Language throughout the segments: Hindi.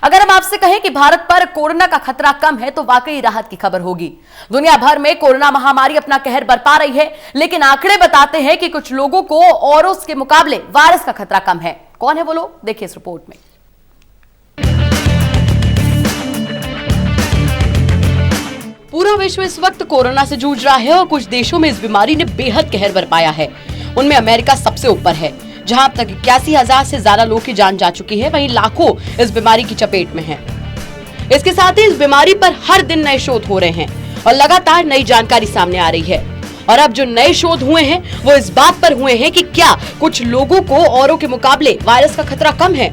अगर हम आपसे कहें कि भारत पर कोरोना का खतरा कम है तो वाकई राहत की खबर होगी। दुनिया भर में कोरोना महामारी अपना कहर बरपा रही है, लेकिन आंकड़े बताते हैं कि कुछ लोगों को औरों के मुकाबले वायरस का खतरा कम है। कौन है वो लोग, देखिए इस रिपोर्ट में। पूरा विश्व इस वक्त कोरोना से जूझ रहा है और कुछ देशों में इस बीमारी ने बेहद कहर बरपाया है। उनमें अमेरिका सबसे ऊपर है, जहां अब तक 81,000 से ज्यादा लोगों की जान जा चुकी है। वहीं लाखों इस बीमारी की चपेट में हैं। इसके साथ ही इस बीमारी पर हर दिन नए शोध हो रहे हैं और लगातार नई जानकारी सामने आ रही है। और अब जो नए शोध हुए हैं वो इस बात पर हुए हैं कि क्या कुछ लोगों को औरों के मुकाबले वायरस का खतरा कम है।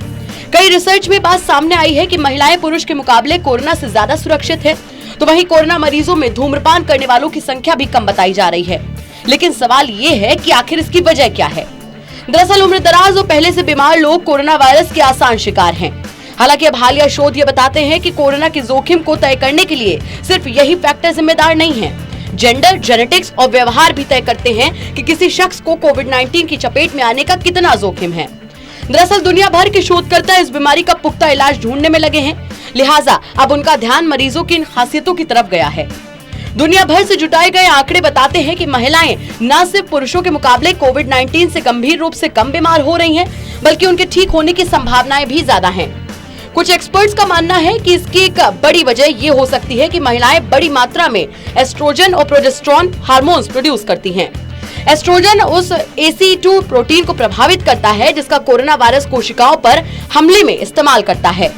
कई रिसर्च में बात सामने आई है कि महिलाएं पुरुष के मुकाबले कोरोना से ज्यादा सुरक्षित है। तो वहीं कोरोना मरीजों में धूम्रपान करने वालों की संख्या भी कम बताई जा रही है। लेकिन सवाल ये है कि आखिर इसकी वजह क्या है। दरअसल उम्रदराज और पहले से बीमार लोग कोरोना वायरस के आसान शिकार हैं। हालांकि अब हालिया शोध ये बताते हैं कि कोरोना के जोखिम को तय करने के लिए सिर्फ यही फैक्टर जिम्मेदार नहीं है। जेंडर, जेनेटिक्स और व्यवहार भी तय करते हैं कि किसी शख्स को कोविड-19 की चपेट में आने का कितना जोखिम है। दरअसल दुनिया भर के शोधकर्ता इस बीमारी का पुख्ता इलाज ढूंढने में लगे हैं, लिहाजा अब उनका ध्यान मरीजों की इन खासियतों की तरफ गया है। दुनिया भर से जुटाए गए आंकड़े बताते हैं कि महिलाएं न सिर्फ पुरुषों के मुकाबले कोविड-19 से गंभीर रूप से कम बीमार हो रही हैं, बल्कि उनके ठीक होने की संभावनाएं भी ज्यादा हैं। कुछ एक्सपर्ट्स का मानना है कि इसकी एक बड़ी वजह ये हो सकती है कि महिलाएं बड़ी मात्रा में एस्ट्रोजन और प्रोजेस्टेरोन हार्मोन्स प्रोड्यूस करती हैं। एस्ट्रोजन उस ACE2 प्रोटीन को प्रभावित करता है जिसका कोरोना वायरस कोशिकाओं पर हमले में इस्तेमाल करता है।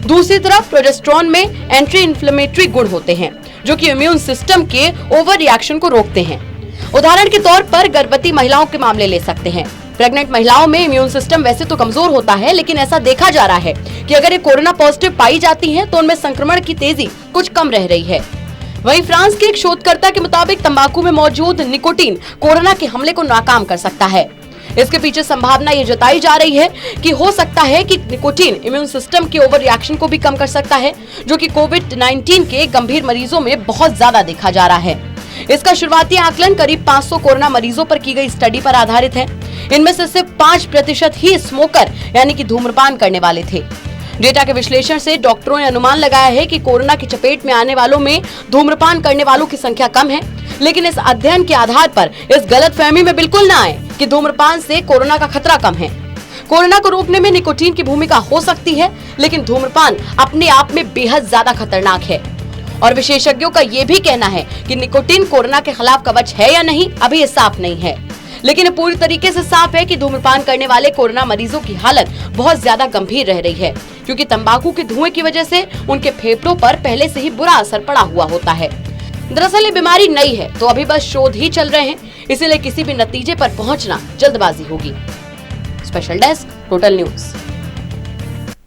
दूसरी तरफ प्रोजेस्टेरोन में एंटी इन्फ्लेमेटरी गुण होते हैं जो कि इम्यून सिस्टम के ओवर रिएक्शन को रोकते हैं। उदाहरण के तौर पर गर्भवती महिलाओं के मामले ले सकते हैं। प्रेग्नेंट महिलाओं में इम्यून सिस्टम वैसे तो कमजोर होता है, लेकिन ऐसा देखा जा रहा है कि अगर ये कोरोना पॉजिटिव पाई जाती हैं तो उनमें संक्रमण की तेजी कुछ कम रह रही है। वहीं फ्रांस के एक शोधकर्ता के मुताबिक तंबाकू में मौजूद निकोटीन कोरोना के हमले को नाकाम कर सकता है। इसके पीछे संभावना ये जताई जा रही है कि हो सकता है कि निकोटीन इम्यून सिस्टम के ओवर रिएक्शन को भी कम कर सकता है, जो कि कोविड-19 के गंभीर मरीजों में बहुत ज्यादा देखा जा रहा है। इसका शुरुआती आकलन करीब 500 कोरोना मरीजों पर की गई स्टडी पर आधारित है। इनमें से सिर्फ 5% ही स्मोकर यानी कि धूम्रपान करने वाले थे। डेटा के विश्लेषण से डॉक्टरों ने अनुमान लगाया है कि कोरोना की चपेट में आने वालों में धूम्रपान करने वालों की संख्या कम है। लेकिन इस अध्ययन के आधार पर इस गलतफहमी में बिल्कुल न आए कि धूम्रपान से कोरोना का खतरा कम है। कोरोना को रोकने में निकोटीन की भूमिका हो सकती है, लेकिन धूम्रपान अपने आप में बेहद ज्यादा खतरनाक है। और विशेषज्ञों का ये भी कहना है कि निकोटीन कोरोना के खिलाफ कवच है या नहीं, अभी ये साफ नहीं है। लेकिन पूरी तरीके से साफ है कि धूम्रपान करने वाले कोरोना मरीजों की हालत बहुत ज्यादा गंभीर रह रही है, क्योंकि तंबाकू के धुएं की वजह से उनके फेफड़ों पर पहले से ही बुरा असर पड़ा हुआ होता है। दरअसल ये बीमारी नई है, तो अभी बस शोध ही चल रहे हैं, इसीलिए किसी भी नतीजे पर पहुंचना जल्दबाजी होगी। Special desk, total news.